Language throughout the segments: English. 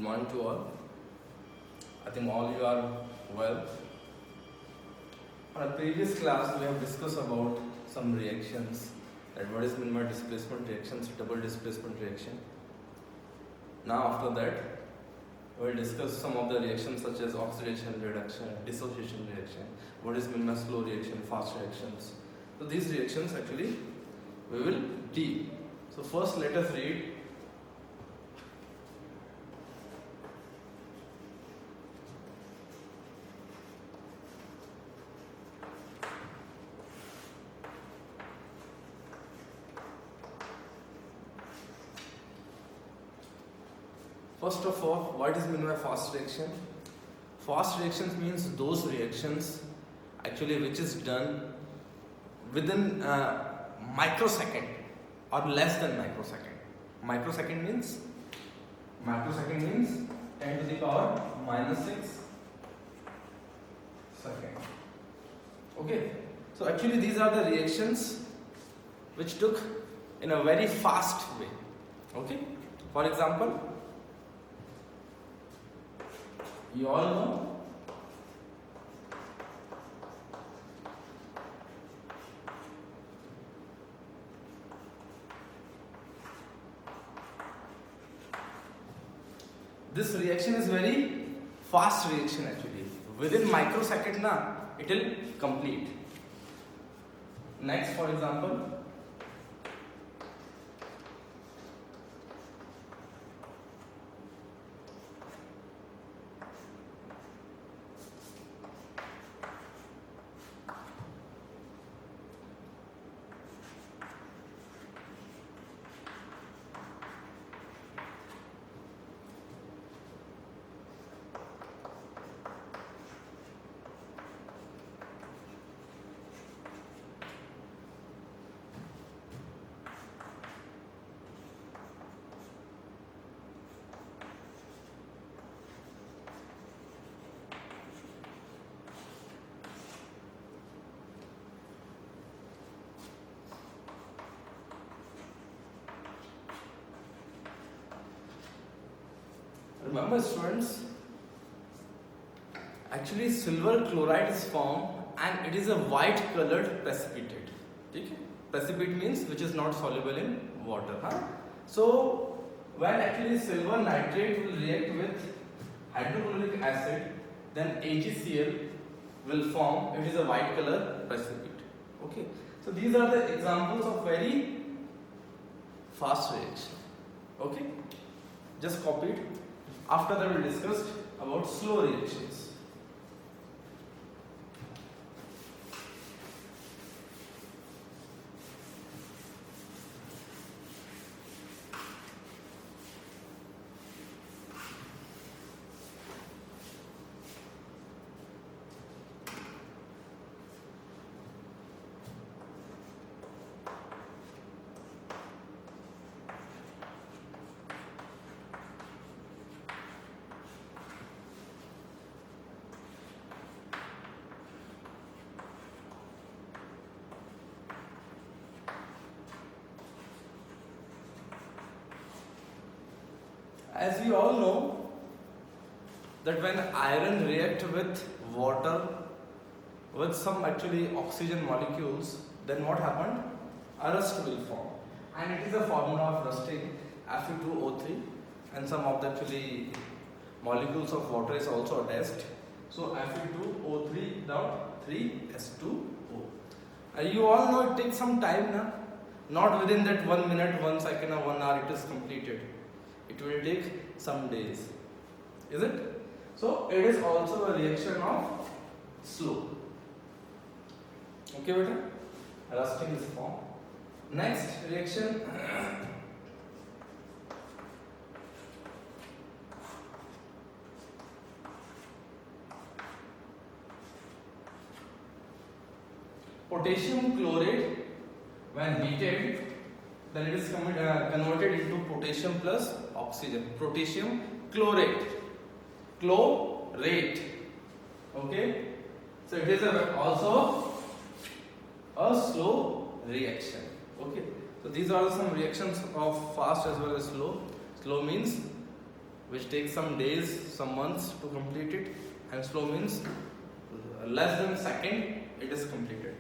morning to all. I think all you are well. On a previous class, we have discussed about some reactions, and what is meant by displacement reactions, double displacement reaction. Now after that, we will discuss some of the reactions such as oxidation reduction, dissociation reaction, what is meant by slow reaction, fast reactions. So these reactions actually we will deal. So first let us read first of all, what is meant by fast reaction? Fast reactions means those reactions actually which is done within microsecond or less than microsecond. Microsecond means 10 to the power minus 6 second. Okay, so actually these are the reactions which took in a very fast way. Okay, for example, you all know this reaction is very fast reaction actually. Within microsecond it will complete. Next, for example, remember students, actually silver chloride is formed and it is a white colored precipitate. Okay? Precipitate means which is not soluble in water. So when actually silver nitrate will react with hydrochloric acid, then AgCl will form, it is a white color precipitate. Okay, so these are the examples of very fast reaction. Okay, just copied. After that we discussed about slow reactions. As we all know that when iron react with water with some actually oxygen molecules, then what happened? A rust will form, and it is a formula of rusting Fe2O3, and some of the actually molecules of water is also attached. So Fe2O3 dot 3S2O. You all know it takes some time now. Not within that 1 minute, 1 second or 1 hour it is completed. It will take some days, is it? So it is also a reaction of slow. Okay, beta? Rusting is formed. Next reaction, potassium chlorate when heated, then it is converted into potassium plus oxygen. Potassium chlorate. Chlorate. Okay. So it is also a slow reaction. Okay. So these are some reactions of fast as well as slow. Slow means which takes some days, some months to complete it, and slow means less than a second it is completed.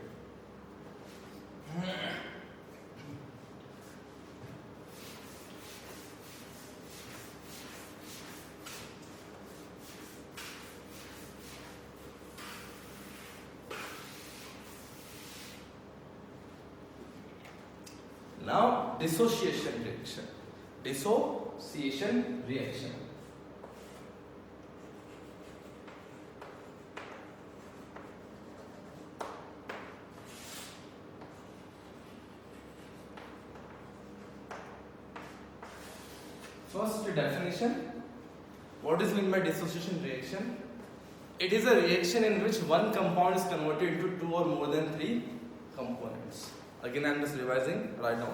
Now, dissociation reaction. Dissociation reaction. First definition. What is meant by dissociation reaction? It is a reaction in which one compound is converted into two or more than three components. Again, I am just revising right now.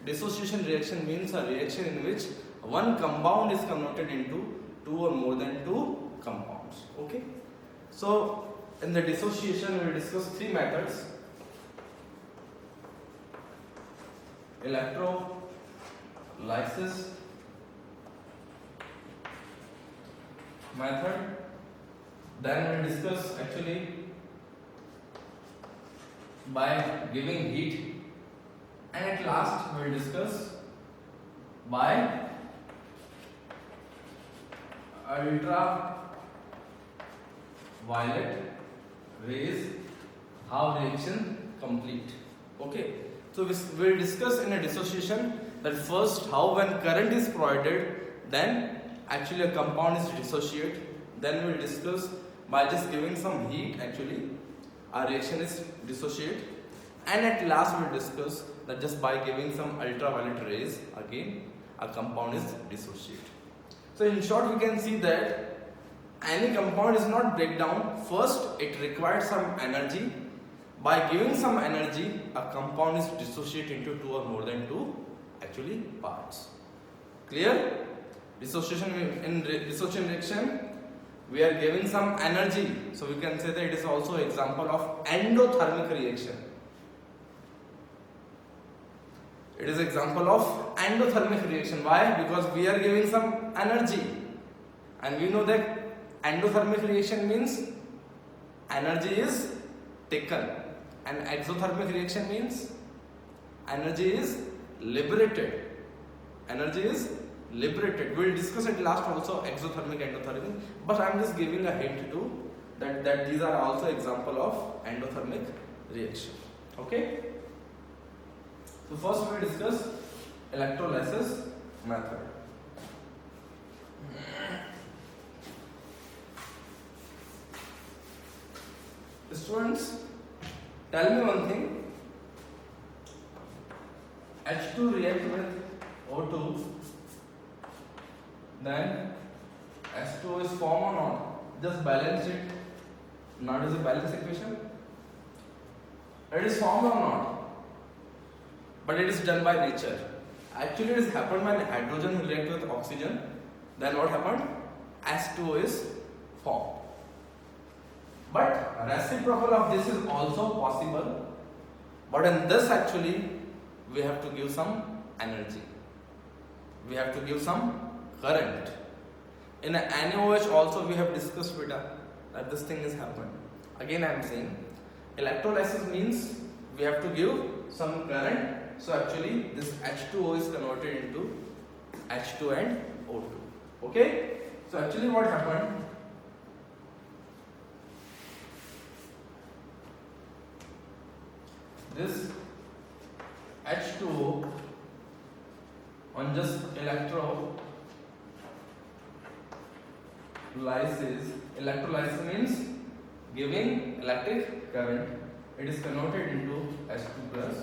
Dissociation reaction means a reaction in which one compound is converted into two or more than two compounds. Okay. So, in the dissociation, we will discuss three methods: electrolysis method. Then we will discuss actually by giving heat, and at last we will discuss by ultraviolet rays how reaction complete. Okay, so we will discuss in a dissociation that first how when current is provided, then actually a compound is dissociate. Then we will discuss by just giving some heat actually our reaction is dissociate, and at last we will discuss that just by giving some ultraviolet rays again a compound is dissociate. So in short, we can see that any compound is not breakdown. First it requires some energy. By giving some energy, a compound is dissociate into two or more than two actually parts. Clear? Dissociation in dissociation reaction, we are giving some energy, so we can say that it is also example of endothermic reaction. It is example of endothermic reaction. Why? Because we are giving some energy, and we know that endothermic reaction means energy is taken, and exothermic reaction means energy is liberated. Energy is liberated. We will discuss it last also, exothermic, endothermic, but I am just giving a hint to that these are also example of endothermic reaction. Okay. So first we will discuss electrolysis method. Students, tell me one thing. H2 react with O2, then H2O is formed or not? Just balance it. Now it is a balance equation. It is formed or not? But it is done by nature. Actually, it has happened when hydrogen react with oxygen. Then what happened? H2O is formed. But reciprocal of this is also possible. But in this actually, we have to give some energy. We have to give some current. In NaOH also we have discussed that this thing has happened. Again I am saying, electrolysis means we have to give some current. So actually this H2O is converted into H2 and O2. Okay? So actually what happened? This H2O on just electrolysis means giving electric current. It is converted into H2 plus.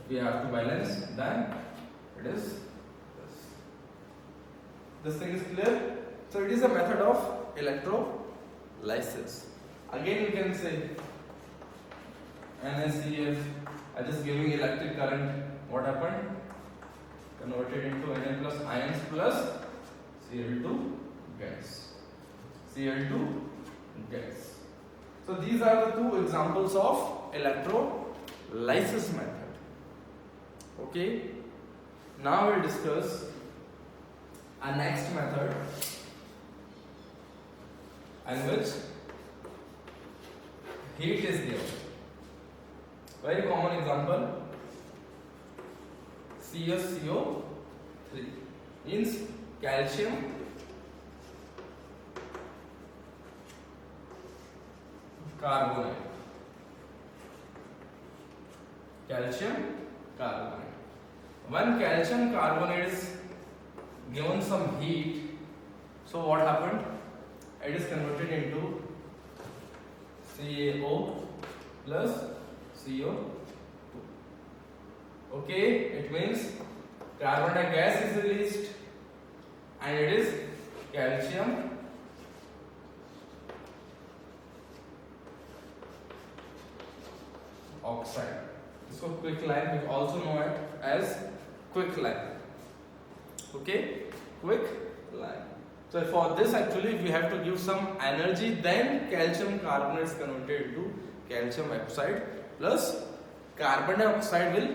We have to balance, then it is this thing is clear. So it is a method of electrolysis. Again we can say NaCl, I just giving electric current. What happened? Converted into Na plus ions plus Cl2 gas. Cl2 gas. So these are the two examples of electrolysis method. Okay. Now we'll discuss A next method in which heat is given. Very common example, CaCO3 means calcium carbonate. Calcium carbonate. When calcium carbonate is given some heat, so what happened? It is converted into CaO plus CO2. Okay, it means carbon gas is released and it is calcium oxide. इसको quicklime, we also know it as quicklime. Okay, quicklime. So for this actually we have to give some energy, then calcium carbonate is converted into calcium oxide plus carbon dioxide will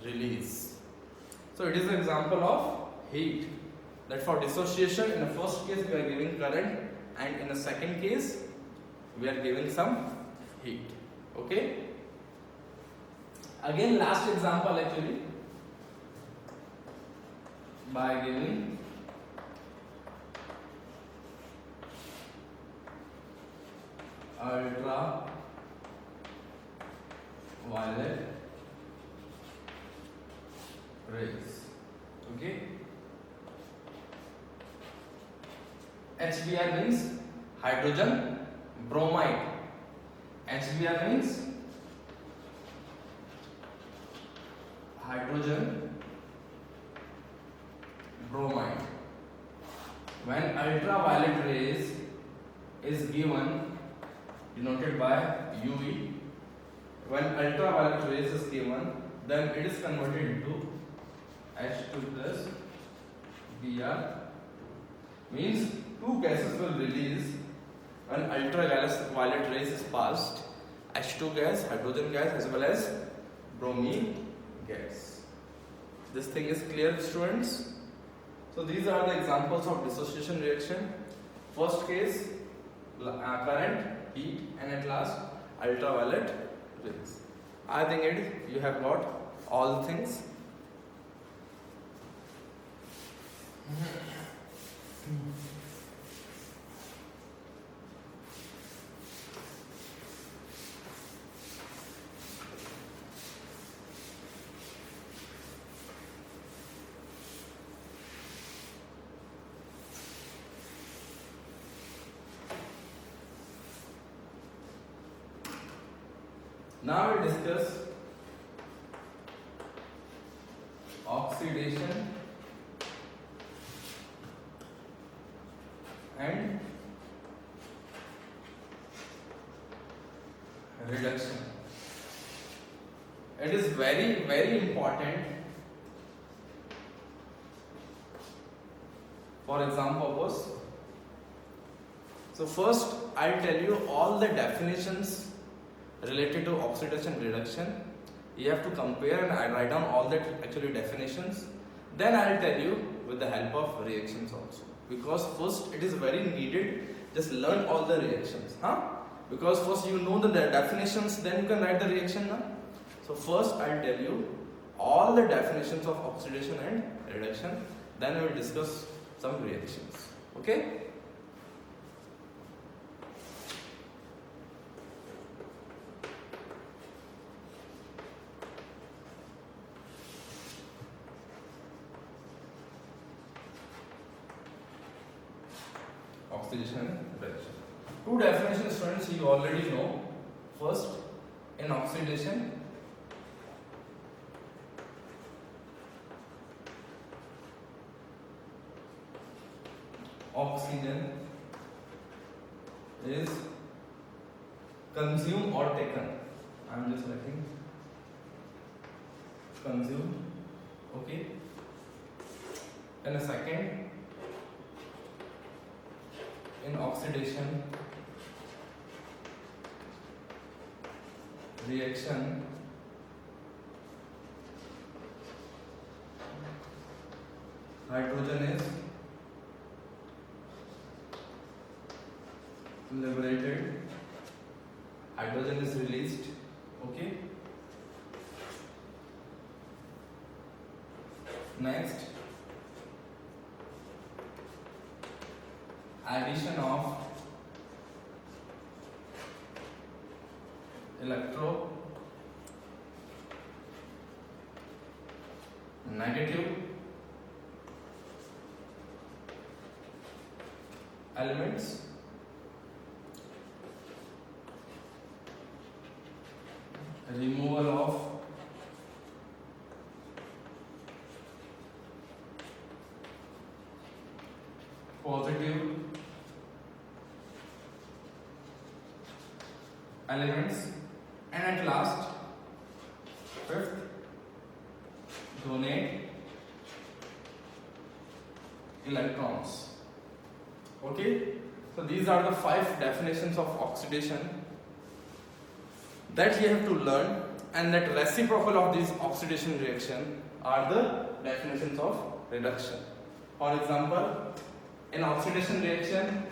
release. So it is an example of heat. That for dissociation, in the first case we are giving current and in the second case we are giving some heat. Okay. Again last example actually, by giving ultraviolet rays. Okay. HBr means hydrogen bromide. HBr means hydrogen bromide. When ultraviolet rays is given, denoted by UV, when ultraviolet rays is given, then it is converted into H2 plus Br, means two gases will release when ultraviolet rays is passed, H2 gas, hydrogen gas as well as bromine gas. This thing is clear, students? So these are the examples of dissociation reaction. First case, current, heat, and at last ultraviolet rays. I think you have got all the things. Now we discuss oxidation and reduction. It is very, very important for exam purpose. So first I'll tell you all the definitions related to oxidation reduction. You have to compare and I write down all the actually definitions. Then I'll tell you with the help of reactions also. Because first it is very needed, just learn all the reactions. Because first you know the definitions, then you can write the reaction now. So first I'll tell you all the definitions of oxidation and reduction. Then we will discuss some reactions. Okay? Oxidation and reduction. Two definitions, students, you already know. First, in oxidation, oxygen is consumed or taken. I am just writing consumed. Okay. And a second, in oxidation reaction, hydrogen is liberated, hydrogen is released. Okay. Next, addition of electronegative elements, removal of positive elements, and at last, fifth, donate electrons. Okay, so these are the 5 definitions of oxidation that you have to learn, and that reciprocal of these oxidation reaction are the definitions of reduction. For example, in oxidation reaction,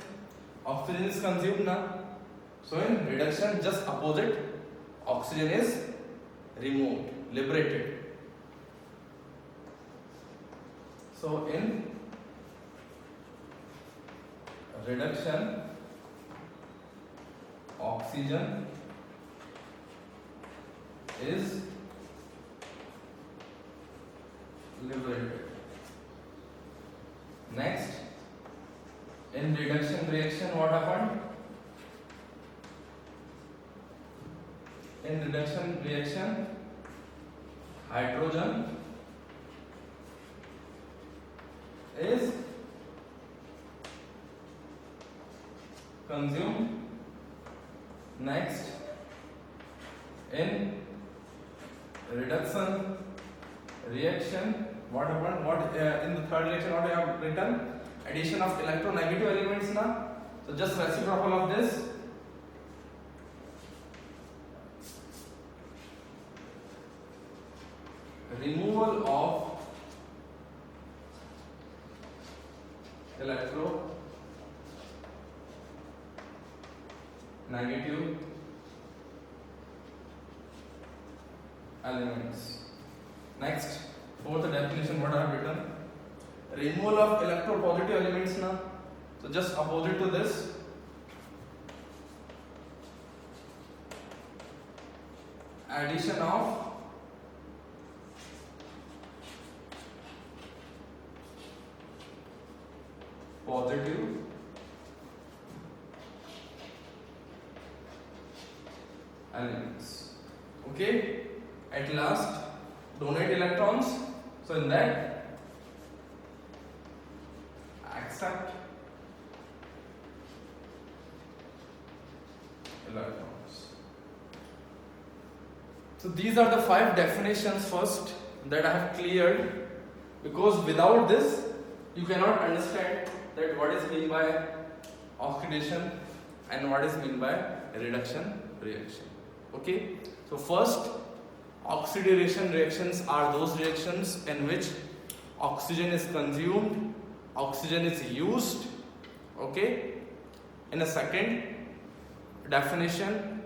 oxygen is consumed now. So in reduction, just opposite, oxygen is removed, liberated. So in reduction, oxygen is liberated. Next, in reduction reaction, what happened? In reduction reaction, hydrogen is consumed. Next, in reduction reaction, what happened? In the third reaction, what I have written? Addition of electronegative elements now. So just reciprocal of this. Removal of electronegative elements. Next, fourth definition, what I have written? Removal of electropositive elements now. So just opposite to this. Addition of positive elements. Okay, at last, donate electrons. So in that, accept electrons. So these are the 5 definitions first that I have cleared, because without this you cannot understand that what is meant by oxidation and what is meant by reduction reaction. Okay, so first, oxidation reactions are those reactions in which oxygen is consumed, oxygen is used. Okay, in a second definition,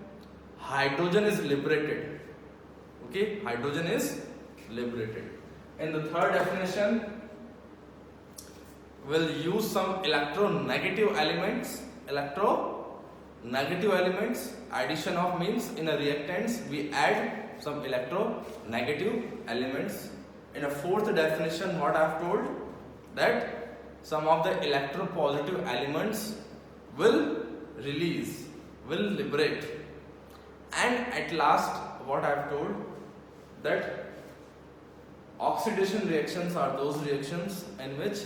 hydrogen is liberated. Okay, hydrogen is liberated. In the third definition, we'll use some electronegative elements. Electronegative elements, addition of means in a reactants we add some electronegative elements. In a fourth definition, what I have told, that some of the electropositive elements will release, will liberate. And at last, what I have told, that oxidation reactions are those reactions in which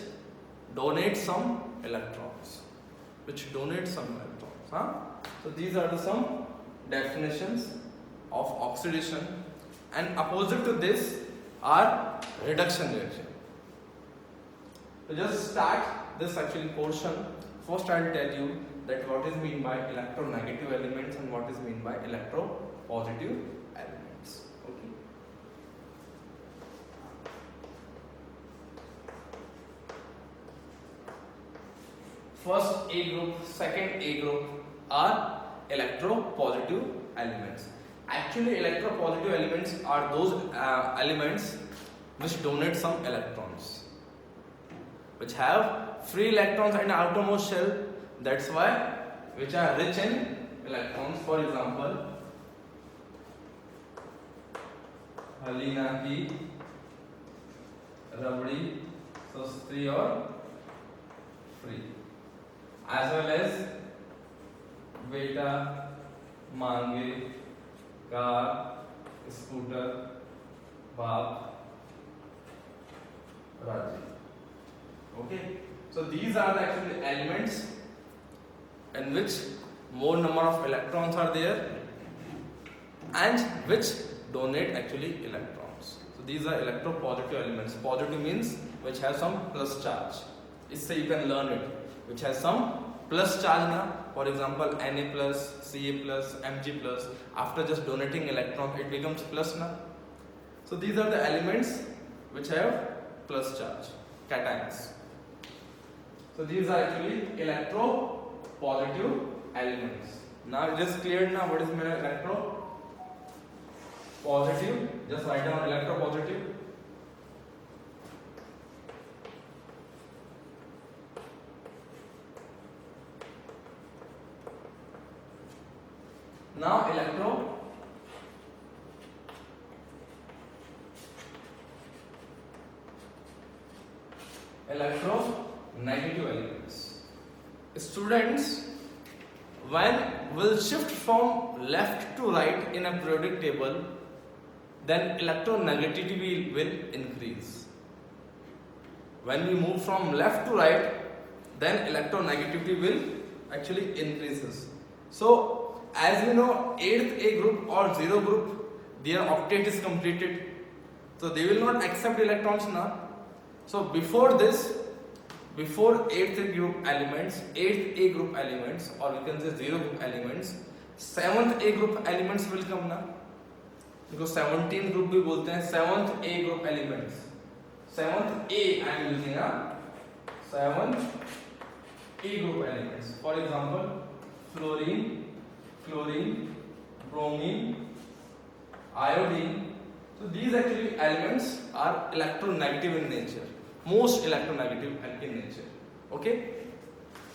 donate some electrons, So these are the some definitions of oxidation, and opposite to this are reduction reaction. So just start this actually portion. First I will tell you that what is meant by electronegative elements and what is meant by electropositive elements. Okay. First A group, second A group. are electropositive elements. Actually, electropositive elements are those elements which donate some electrons, which have free electrons in outermost shell. That's why which are rich in electrons. For example, हलीना की रबड़ी सस्ती और free, as well as बेटा मांगे car scooter बाप राजी. Okay, so these are the actual elements in which more number of electrons are there and which donate actually electrons. So these are electropositive elements. Positive means which has some plus charge. इससे you can learn it. Which has some plus charge na. For example, Na plus, Ca plus, Mg plus. After just donating electron, it becomes plus na. So these are the elements which have plus charge, cations. So these are actually electropositive elements. Now it is clear now what is meant electropositive. Just write down electropositive. Now electronegative elements. Students, when will shift from left to right in a periodic table, then electronegativity will increase. When we move from left to right, then electronegativity will actually increases. So as we know, 8th A group or 0 group, their octet is completed, so they will not accept electrons now. So before this, before 8th A group elements, or we can say 0 group elements, 7th A group elements will come now. Because 17th group भी बोलते हैं 7th A group elements. 7th A I am using a 7th A group elements. For example, fluorine, bromine, iodine. So these actually elements are electronegative in nature. Most electronegative in nature. Okay.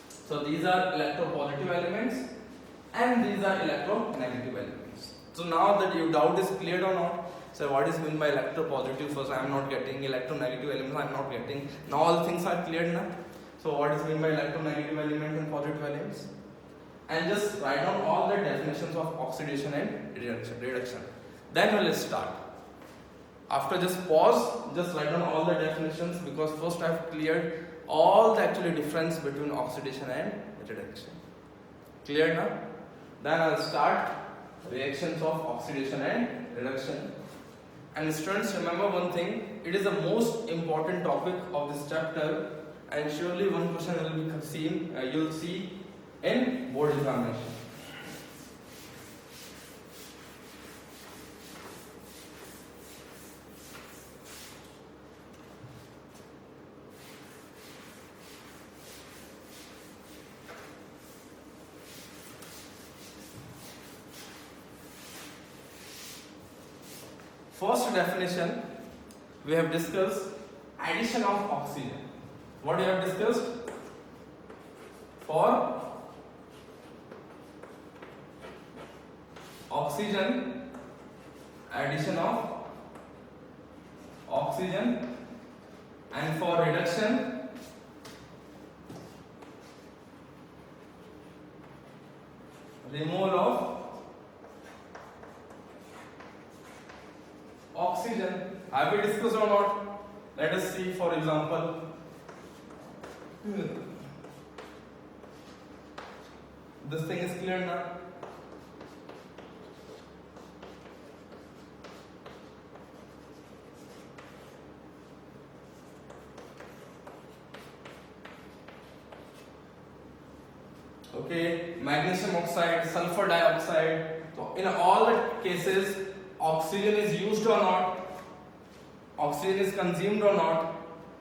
So these are electropositive elements and these are electronegative elements. So now that your doubt is cleared or not, so what is meant by electropositive? First, I am not getting electronegative elements. I am not getting. Now all things are cleared now. So what is meant by electronegative elements and positive elements? And just write down all the definitions of oxidation and reduction. Then we will start. After just pause, just write down all the definitions, because first I have cleared all the actually difference between oxidation and reduction. Clear now? Then I will start reactions of oxidation and reduction. And students, remember one thing, it is the most important topic of this chapter, and surely one question will be seen, you will see in board examination. First definition, we have discussed addition of oxygen. What we have discussed? For oxygen, addition of oxygen, and for reduction, removal of oxygen. Have we discussed or not? Let us see, for example, this thing is clear now. Okay, magnesium oxide, sulfur dioxide. So in all the cases, oxygen is used or not, oxygen is consumed or not.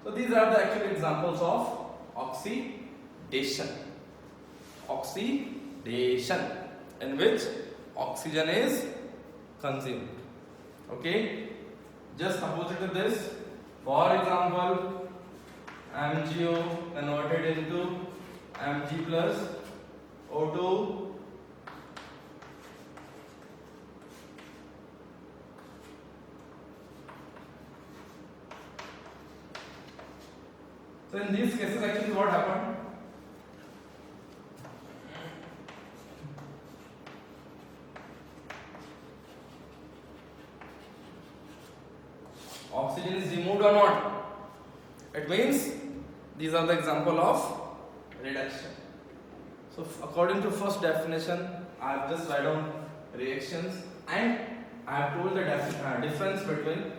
So these are the actual examples of oxidation. Oxidation. oxidation, in which oxygen is consumed. Okay, just opposite to this, for example, MgO converted into Mg plus O2. So in these cases, actually what happened? Oxygen is removed or not? It means these are the example of reduction. So according to first definition, I have just write down reactions and I have told the difference between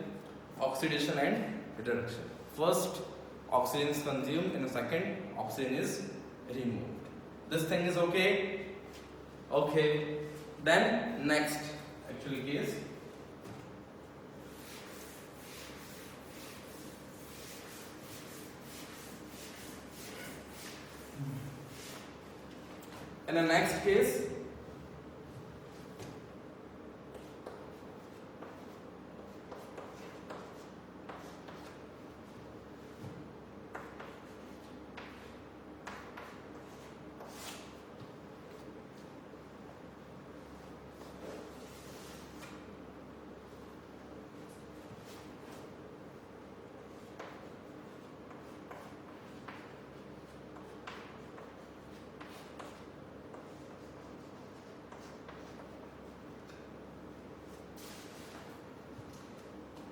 oxidation and reduction. First, oxygen is consumed, in a second, oxygen is removed. This thing is okay? Okay. Then next actually case. In the next case,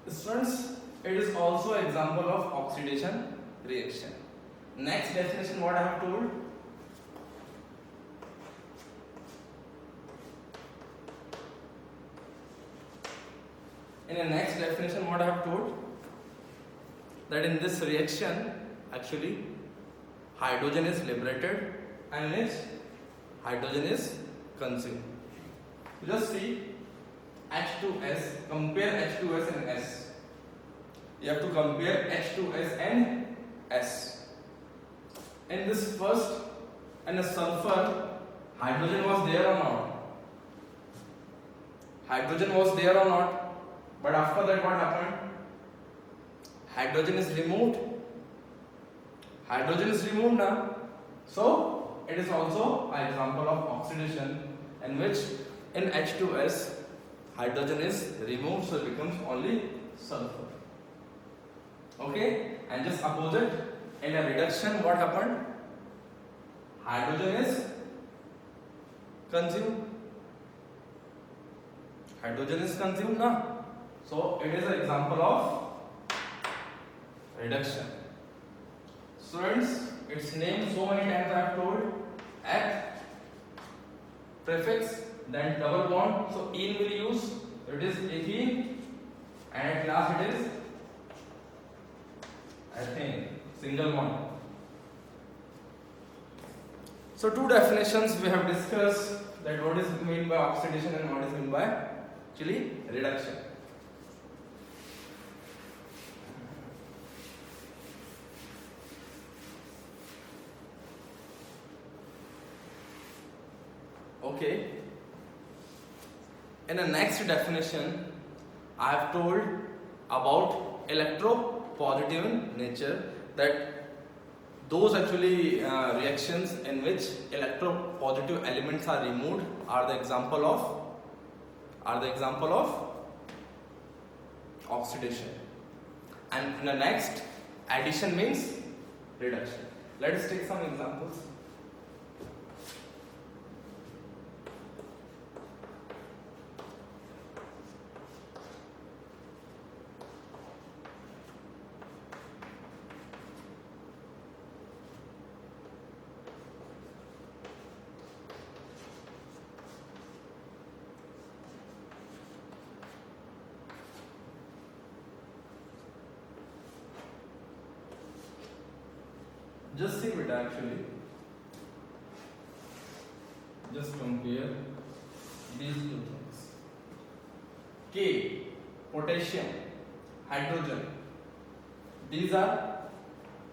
students, it is also example of oxidation reaction. Next definition what I have told? In the next definition what I have told? That in this reaction actually hydrogen is liberated and its hydrogen is consumed. Just see H2S, compare H2S and S. You have to compare H2S and S. In this first, in the sulfur, hydrogen was there or not? Hydrogen was there or not? But after that what happened? Hydrogen is removed. Hydrogen is removed now. So, it is also an example of oxidation in which in H2S, hydrogen is removed, so it becomes only sulfur. Okay, and just opposite, in a reduction what happened? Hydrogen is consumed. Hydrogen is consumed now. So it is an example of reduction. Students, its name so many times I have told. At prefix, then double bond. So ene will use. It is ethene, and at last it is ethane, single bond. So two definitions we have discussed, that what is meant by oxidation and what is meant by actually reduction. Okay. In the next definition, I have told about electropositive in nature, that those actually reactions in which electropositive elements are removed are the example of oxidation. And in the next, addition means reduction. Let us take some examples. Just see it actually. Just compare these two things. K, potassium, hydrogen. These are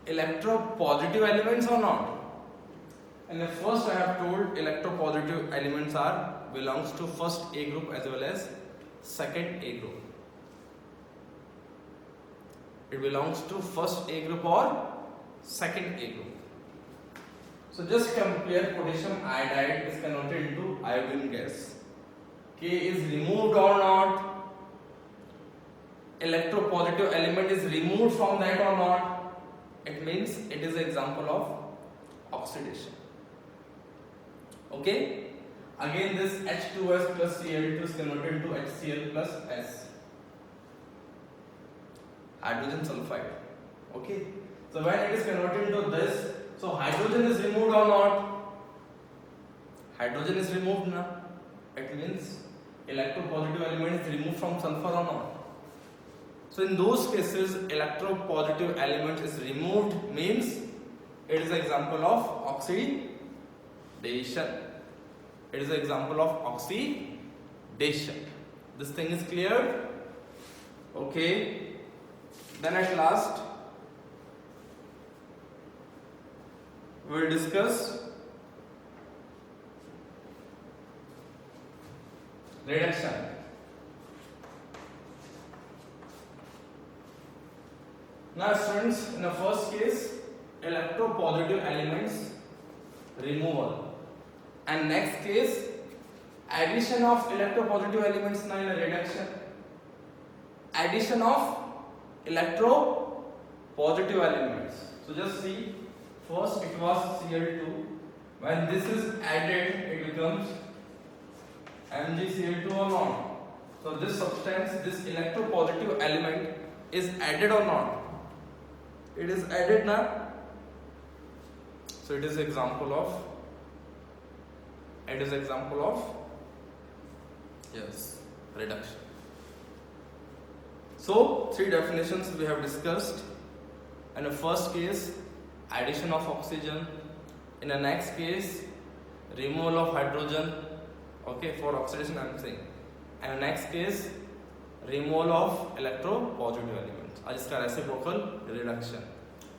electropositive elements or not? And the first I have told electropositive elements are belongs to first A group as well as second A group. It belongs to first A group or second A group. So just compare potassium iodide is converted into iodine gas. K is removed or not? Electropositive element is removed from that or not? It means it is an example of oxidation. Okay? Again this H2S plus Cl2 is converted into HCl plus S. Hydrogen sulfide. Okay? So when it is converted into this, so hydrogen is removed or not? Hydrogen is removed now. It means electropositive element is removed from sulfur or not? So in those cases, electropositive element is removed means it is an example of oxidation. It is an example of oxidation. This thing is clear? Okay. Then at last, we will discuss reduction. Now students, in the first case, electropositive elements removal, and next case, addition of electropositive elements now in a reduction. Addition of electropositive elements. So just see, first it was Cl2. When this is added, it becomes MgCl2 or not. So this substance, this electropositive element is added or not? It is added now. So it is example of. Yes, reduction. So three definitions we have discussed. In the first case, addition of oxygen. In the next case, removal of hydrogen. Okay, for oxidation I am saying. And the next case, removal of electropositive elements. Or just reciprocal reduction.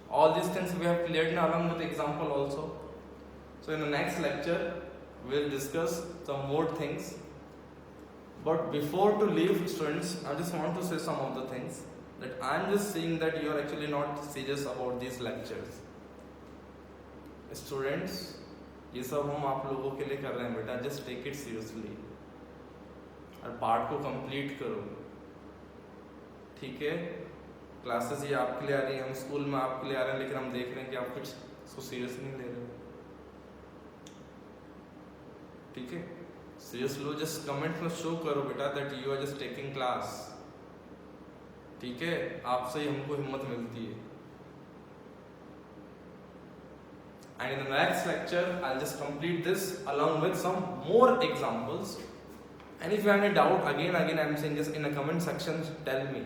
All these things we have cleared now along with example also. So in the next lecture, we will discuss some more things. But before to leave students, I just want to say some of the things that I am just saying that you are actually not serious about these lectures. Students, ये सब हम आप लोगों के लिए कर रहे हैं बेटा, just take it seriously और पार्ट को कंप्लीट करो, ठीक है? क्लासेस ये आपके लिए आ रही हैं, हम स्कूल में आपके लिए आ रहे हैं, लेकिन हम देख रहे हैं कि आप कुछ इसको सीरियस नहीं ले रहे हो, ठीक है? सीरियस लो, जस्ट कमेंट में शो करो बेटा that you are just taking class, ठीक है? आपसे ही हमको हिम्मत मिलती है. And in the next lecture, I'll just complete this along with some more examples. And if you have any doubt, again I'm saying just in the comment section, tell me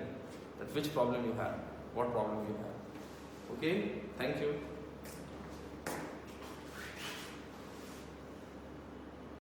that which problem you have, what problem you have. Okay, thank you.